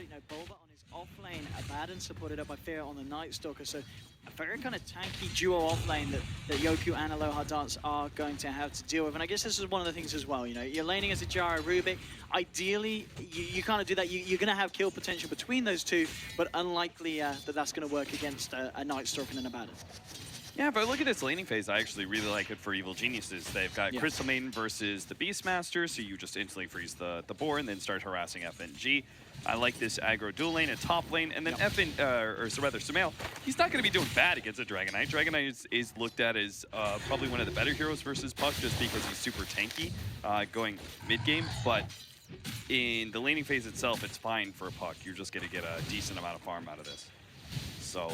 thought, Bulba on his off lane, Abaddon supported up by Fear on the Night Stalker, so a very kind of tanky duo off lane that Yoku and Aloha Dance are going to have to deal with. And I guess this is one of the things as well, you're laning as a Jara Rubik. Ideally, you kind of do that. You're going to have kill potential between those two, but unlikely that that's going to work against a Night Stalker and an Abaddon. Yeah, but look at this laning phase. I actually really like it for Evil Geniuses. They've got Crystal Maiden versus the Beastmaster, so you just instantly freeze the board and then start harassing FNG. I like this aggro dual lane and top lane, and then Sumail, he's not going to be doing bad against a Dragon Knight. Dragon Knight is looked at as probably one of the better heroes versus Puck just because he's super tanky going mid-game, but in the laning phase itself, it's fine for a Puck. You're just going to get a decent amount of farm out of this. So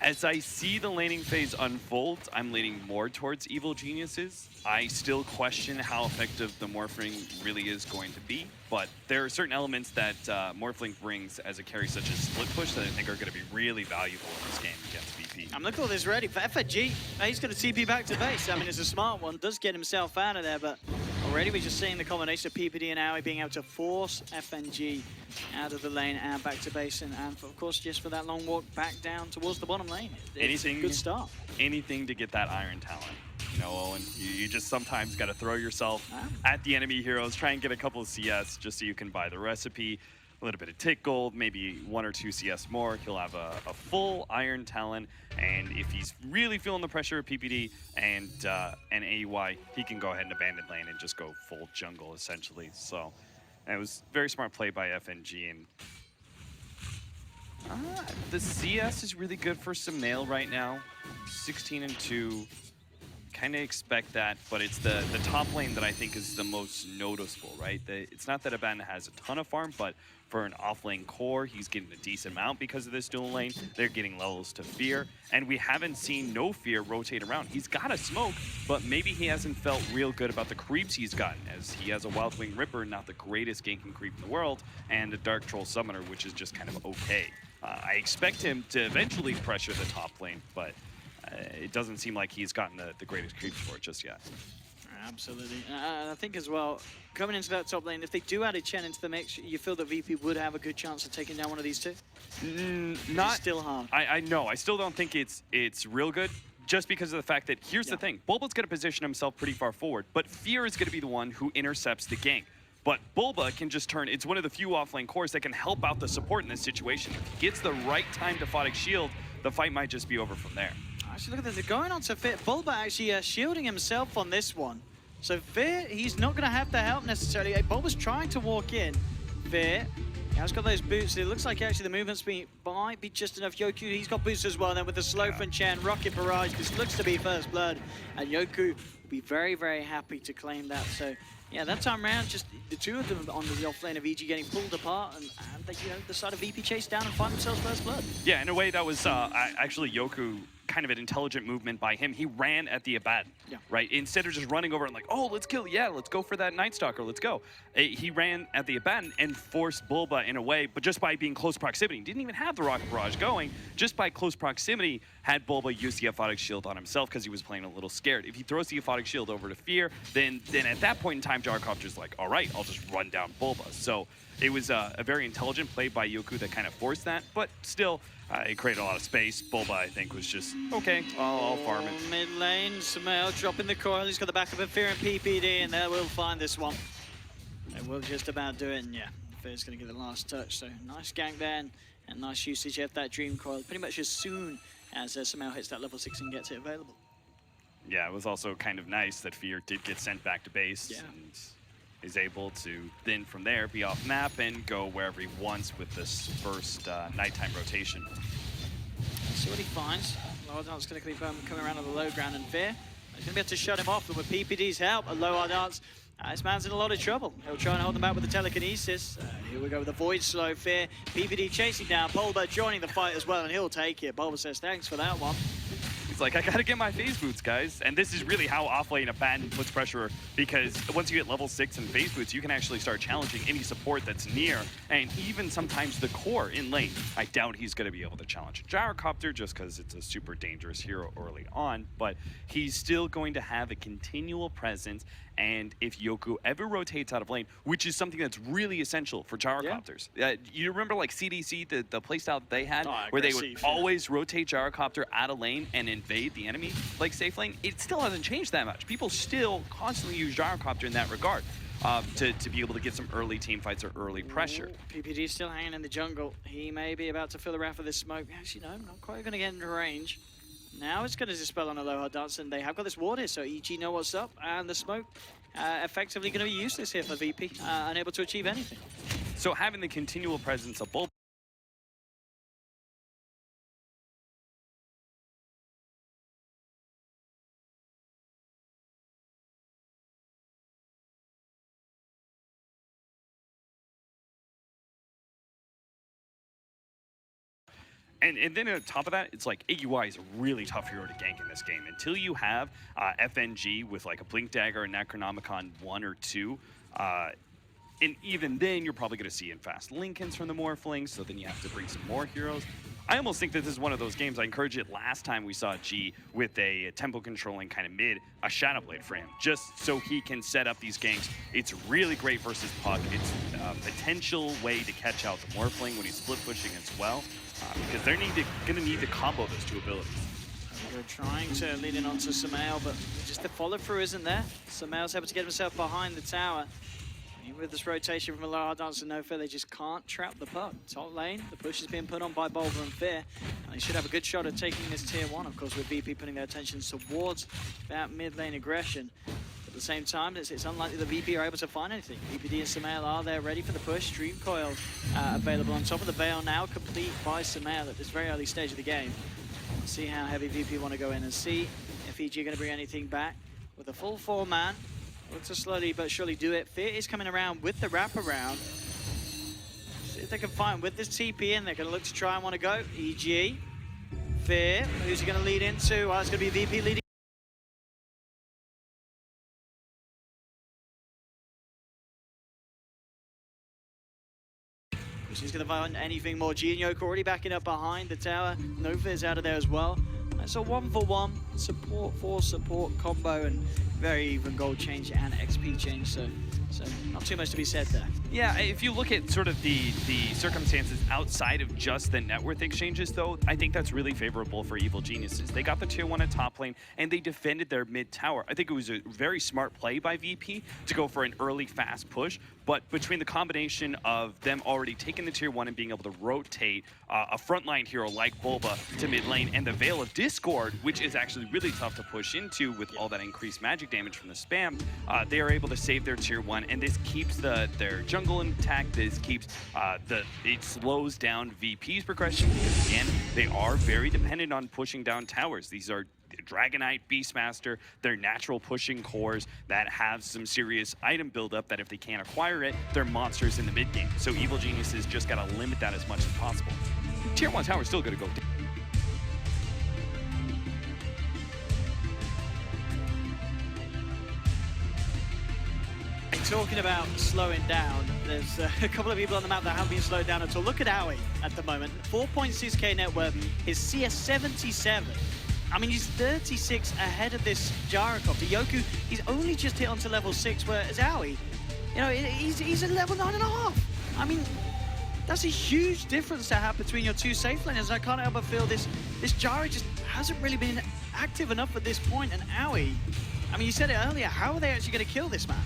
as I see the laning phase unfold, I'm leaning more towards Evil Geniuses. I still question how effective the Morphling really is going to be, but there are certain elements that Morphling brings as a carry, such as split push, that I think are going to be really valuable in this game against VP. I'm looking at this ready for FNG. He's going to TP back to base. I mean, it's a smart one. Does get himself out of there, but already we're just seeing the combination of PPD and Aoi being able to force FNG out of the lane and back to base, and of course, just for that long walk back down towards the bottom lane. It's a good start. Anything to get that Iron Talent. Owen, you just sometimes got to throw yourself at the enemy heroes, try and get a couple of CS just so you can buy the recipe, a little bit of tick gold, maybe 1 or 2 CS more. He'll have a full Iron Talon, and if he's really feeling the pressure of PPD and AUI, he can go ahead and abandon lane and just go full jungle, essentially. So it was very smart play by FNG, and the CS is really good for Sumail right now. 16-2. Kind of expect that, but it's the top lane that I think is the most noticeable, right? It's not that Abaddon has a ton of farm, but for an off-lane core, he's getting a decent amount because of this dual lane. They're getting levels to Fear, and we haven't seen No Fear rotate around. He's got a smoke, but maybe he hasn't felt real good about the creeps he's gotten, as he has a Wild Wing Ripper, not the greatest ganking creep in the world, and a Dark Troll Summoner, which is just kind of okay. I expect him to eventually pressure the top lane, but it doesn't seem like he's gotten the greatest creeps for it just yet. Absolutely. I think as well, coming into that top lane, if they do add a Chen into the mix, you feel that VP would have a good chance of taking down one of these two? Not still hard. I know. I still don't think it's real good, just because of the fact that, here's the thing, Bulba's going to position himself pretty far forward, but Fear is going to be the one who intercepts the gank. But Bulba can just turn, it's one of the few offlane cores that can help out the support in this situation. If he gets the right time to Photic Shield, the fight might just be over from there. Actually, look at this. They're going on to Fear. Bulba actually shielding himself on this one. So Fear, he's not going to have the help necessarily. Bulba's trying to walk in. Fear, he has got those boots. It looks like actually the movement speed might be just enough. Yoku, he's got boots as well. Then with the slow from Chen, Rocket Barrage, this looks to be first blood. And Yoku will be very, very happy to claim that. So yeah, that time around, just the two of them on the off lane of EG getting pulled apart, and they, the side of VP chase down and find themselves first blood. Yeah, in a way that was actually Yoku, kind of an intelligent movement by him. He ran at the Abaddon, right? Instead of just running over and like, oh, let's kill, let's go for that Night Stalker, let's go. He ran at the Abaddon and forced Bulba in a way, but just by being close proximity. He didn't even have the Rocket Barrage going. Just by close proximity, had Bulba use the Aphotic Shield on himself because he was playing a little scared. If he throws the Aphotic Shield over to Fear, then at that point in time, Jarkov's like, all right, I'll just run down Bulba. So it was a very intelligent play by Yoku that kind of forced that, but still, it created a lot of space. Bulba, I think, was just, okay, I'll farm it. Mid lane, Sumail dropping the coil. He's got the back of a Fear and PPD, and they will find this one. They will just about do it, and yeah, Fear's going to get the last touch. So nice gank there, and nice usage of that Dream Coil pretty much as soon as Sumail hits that level 6 and gets it available. Yeah, it was also kind of nice that Fear did get sent back to base. And is able to then from there be off map and go wherever he wants with this first nighttime rotation. Let's see what he finds. Lowadance going to keep coming around on the low ground, and Fear he's going to be able to shut him off, but with PPD's help, a Lowadance, this man's in a lot of trouble. He'll try and hold them back with the telekinesis. Here we go with the Void Slow. Fear, PPD chasing down, Bulba joining the fight as well, and he'll take it. Bulba says thanks for that one. He's like, I gotta get my phase boots, guys. And this is really how offlane Abaddon puts pressure, because once you get level 6 and phase boots, you can actually start challenging any support that's near, and even sometimes the core in lane. I doubt he's gonna be able to challenge Gyrocopter just because it's a super dangerous hero early on, but he's still going to have a continual presence And if Yoku ever rotates out of lane, which is something that's really essential for gyrocopters. You remember like CDC, the playstyle that they had, where they would always rotate gyrocopter out of lane and invade the enemy like safe lane? It still hasn't changed that much. People still constantly use gyrocopter in that regard. To be able to get some early team fights or early pressure. PPD still hanging in the jungle. He may be about to feel the wrath of this smoke. Actually, no, not quite going to get into range. Now it's going to dispel on Aloha Dance, and they have got this ward here, so EG know what's up, and the smoke effectively going to be useless here for VP, unable to achieve anything. So having the continual presence of both And then on top of that, it's like AUI is a really tough hero to gank in this game. Until you have FNG with like a Blink Dagger and Necronomicon 1 or 2, and even then you're probably going to see in fast Lincolns from the Morphlings, so then you have to bring some more heroes. I almost think that this is one of those games, I encourage it last time we saw G with a tempo controlling kind of mid, a Shadowblade for him, just so he can set up these ganks. It's really great versus Puck. It's a potential way to catch out the Morphling when he's split pushing as well. Because they're going to need to combo those two abilities. They're trying to lead in onto Samael, but just the follow-through isn't there. Samael's able to get himself behind the tower. Even with this rotation from Aloha Dance and No Fear, they just can't trap the puck. Top lane, the push is being put on by Bulba and Fear. And they should have a good shot at taking this tier 1, of course, with VP putting their attention towards that mid-lane aggression. At the same time, it's unlikely that VP are able to find anything. VPD and Samael are there ready for the push. Dream Coil available on top of the Veil now, complete by Samael at this very early stage of the game. Let's see how heavy VP want to go in and see if EG are going to bring anything back. With a full 4-man, look to slowly but surely do it. Fear is coming around with the wraparound. See if they can find with this TP in. They're going to look to try and want to go. EG, Fear, who's he going to lead into? Well, it's going to be VP leading. She's going to find anything more. G and Yoke already backing up behind the tower. No Fear's out of there as well. It's a 1-for-1 support for support combo and very even gold change and XP change. So not too much to be said there. Yeah, if you look at sort of the circumstances outside of just the net worth exchanges, though, I think that's really favorable for Evil Geniuses. They got the tier 1 at top lane, and they defended their mid tower. I think it was a very smart play by VP to go for an early fast push, but between the combination of them already taking the tier 1 and being able to rotate a frontline hero like Bulba to mid lane, and the Veil of Discord, which is actually really tough to push into with all that increased magic damage from the spam, they are able to save their tier 1, and this keeps their jungle intact. This keeps it slows down VP's progression because again they are very dependent on pushing down towers. These are Dragonite, Beastmaster, they're natural pushing cores that have some serious item buildup that if they can't acquire it, they're monsters in the mid game. So Evil Geniuses just gotta limit that as much as possible. Tier 1 tower is still gonna go down. Talking about slowing down, there's a couple of people on the map that haven't been slowed down at all. Look at Aoi at the moment, 4.6k net worth, his CS 77. I mean, he's 36 ahead of this Gyrocopter. Yoku, he's only just hit onto level 6, whereas Aoi, you know, he's at level 9.5. I mean, that's a huge difference to have between your two safe laners. I can't help but feel this Gyro just hasn't really been active enough at this point, and Aoi, I mean, you said it earlier, how are they actually going to kill this man?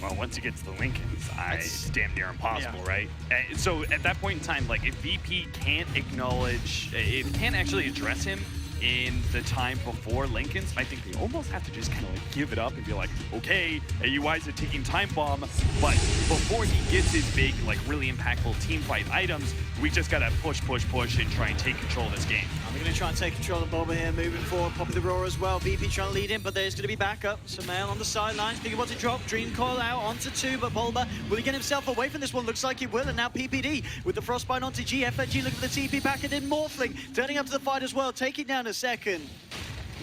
Well, once you get to the Lincolns, it's damn near impossible, right? So at that point in time, like if VP can't acknowledge, if can't actually address him in the time before Lincolns, I think they almost have to just kind of like give it up and be like, okay, AUI's are taking Time Bomb, but before he gets his big, like really impactful team fight items, we just gotta push, and try and take control of this game. We're going to try and take control of Bulba here, moving forward, popping the Roar as well. VP trying to lead in, but there's going to be backup. Samael on the sidelines, thinking what to drop. Dream Coil out onto 2, but Bulba, will he get himself away from this one? Looks like he will, and now PPD with the Frostbite onto G. FNG looking for the TP back, and then Morphling turning up to the fight as well, taking down a second.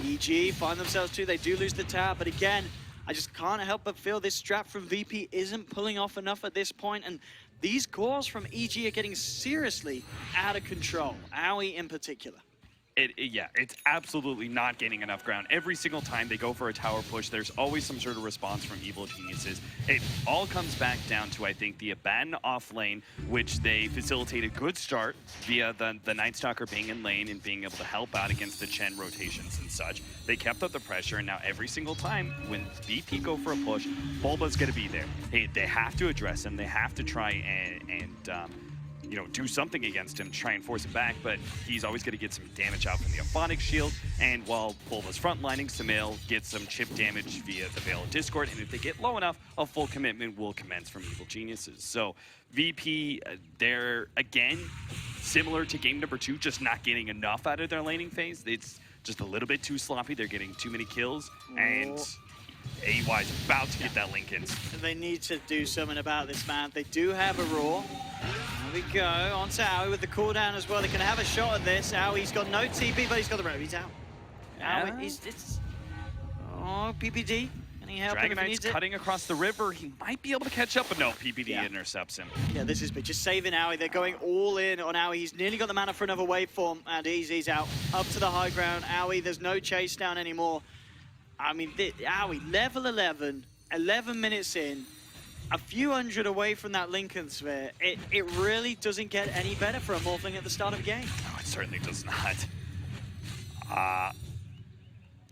EG find themselves too, they do lose the tower, but again, I just can't help but feel this strap from VP isn't pulling off enough at this point, and these cores from EG are getting seriously out of control, Aoi in particular. Yeah, it's absolutely not gaining enough ground. Every single time they go for a tower push, there's always some sort of response from Evil Geniuses. It all comes back down to, I think, the Abaddon off lane, which they facilitate a good start via the Night Stalker being in lane and being able to help out against the Chen rotations and such. They kept up the pressure, and now every single time when VP go for a push, Bulba's going to be there. They have to address him. They have to try and you know, do something against him, try and force him back, but he's always going to get some damage out from the Aphonic Shield, and while Bulba's frontlining, Sumail gets some chip damage via the Veil of Discord, and if they get low enough, a full commitment will commence from Evil Geniuses. So VP, they're, again, similar to game number 2, just not getting enough out of their laning phase. It's just a little bit too sloppy. They're getting too many kills, and AY's about to get that Linken's. They need to do something about this, man. They do have a Roar. There we go. On to Aoi with the cooldown as well. They can have a shot at this. Aoi's got no TP, but he's got the rope. He's out. Yeah. Aoi, oh, PPD. Can he help him if he Dragonite's needs it? cutting across the river. He might be able to catch up, but no, PPD intercepts him. Yeah, this is big. Just saving Aoi. They're going all in on Aoi. He's nearly got the mana for another waveform, and he's out. Up to the high ground. Aoi, there's no chase down anymore. I mean, Aoi, level 11, 11 minutes in, a few hundred away from that Lincoln Sphere. It really doesn't get any better for a Morphling at the start of a game. No, it certainly does not.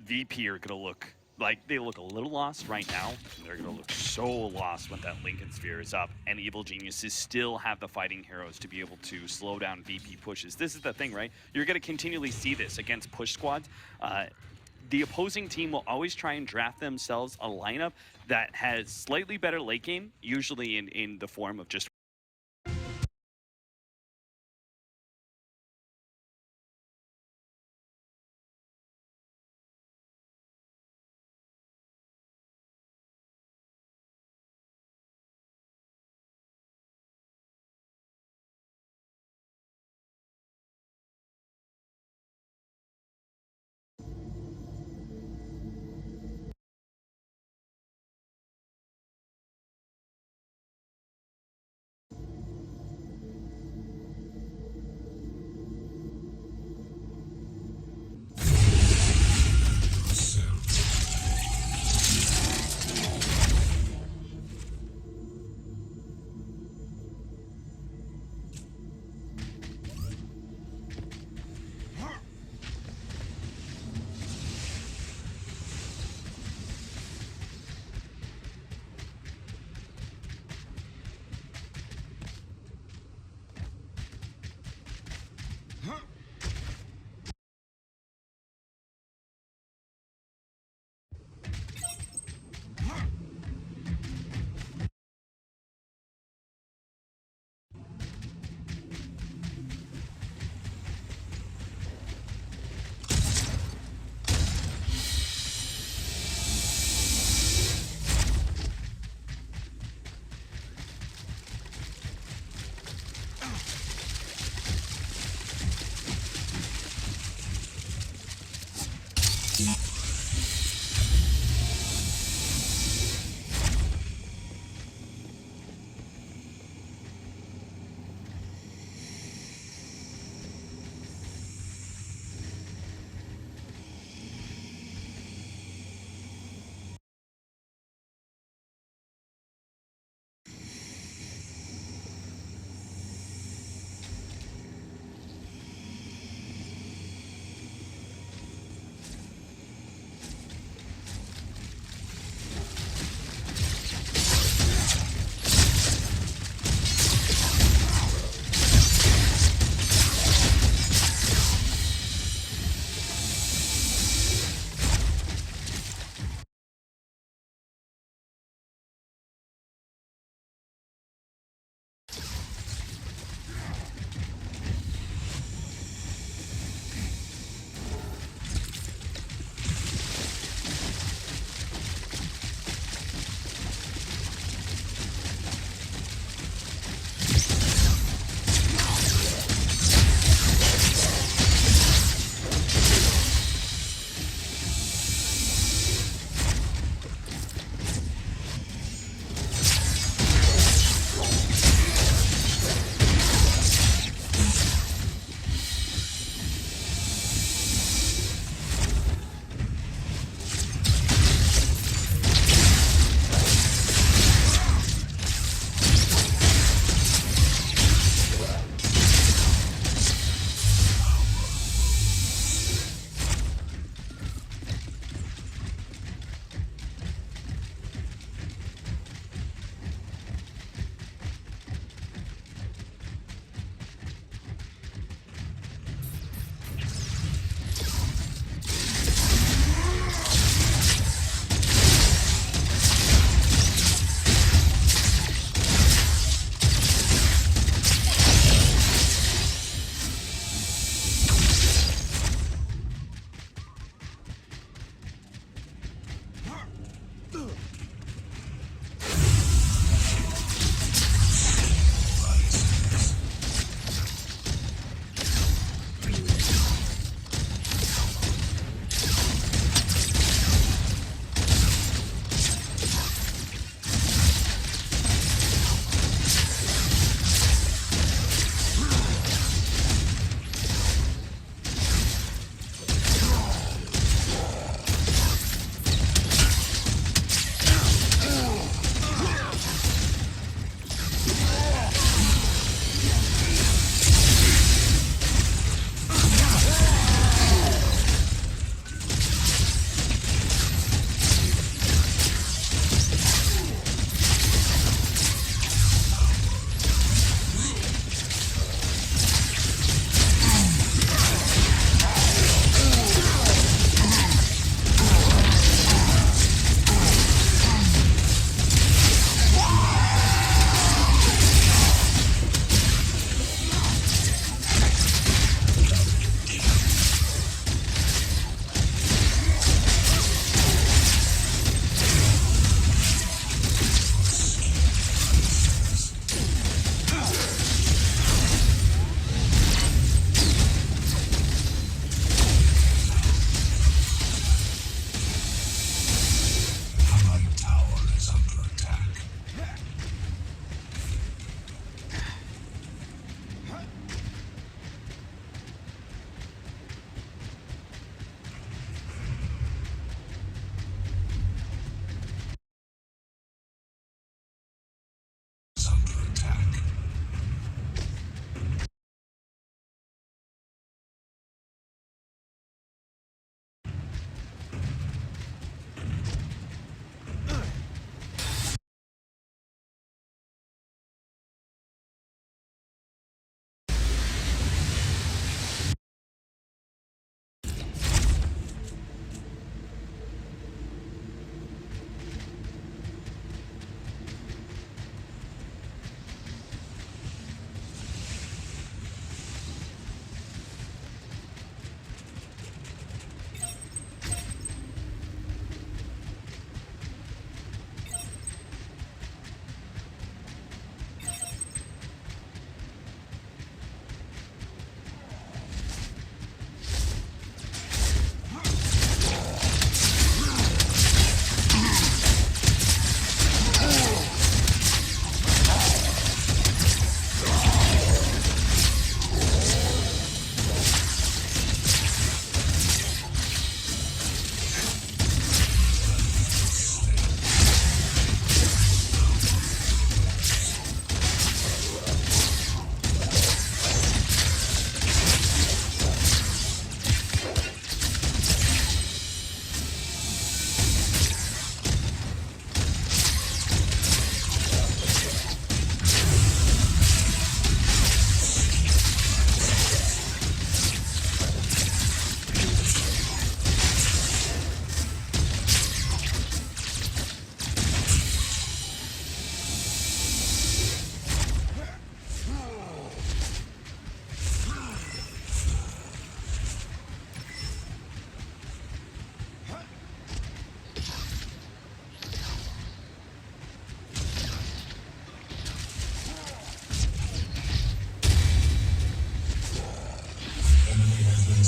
VP are going to look like they look a little lost right now. And they're going to look so lost when that Lincoln Sphere is up. And Evil Geniuses still have the fighting heroes to be able to slow down VP pushes. This is the thing, right? You're going to continually see this against push squads. The opposing team will always try and draft themselves a lineup that has slightly better late game, usually in the form of just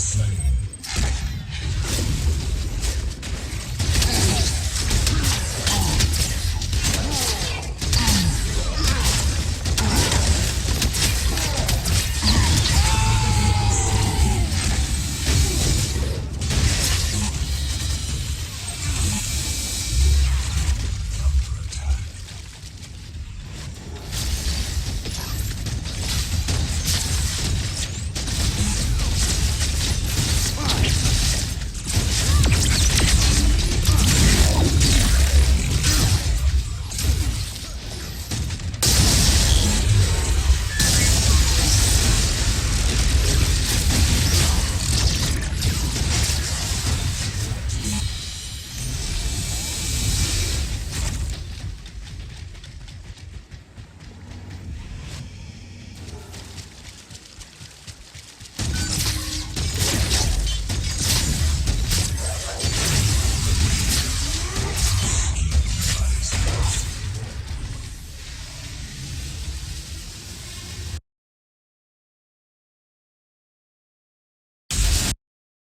slain.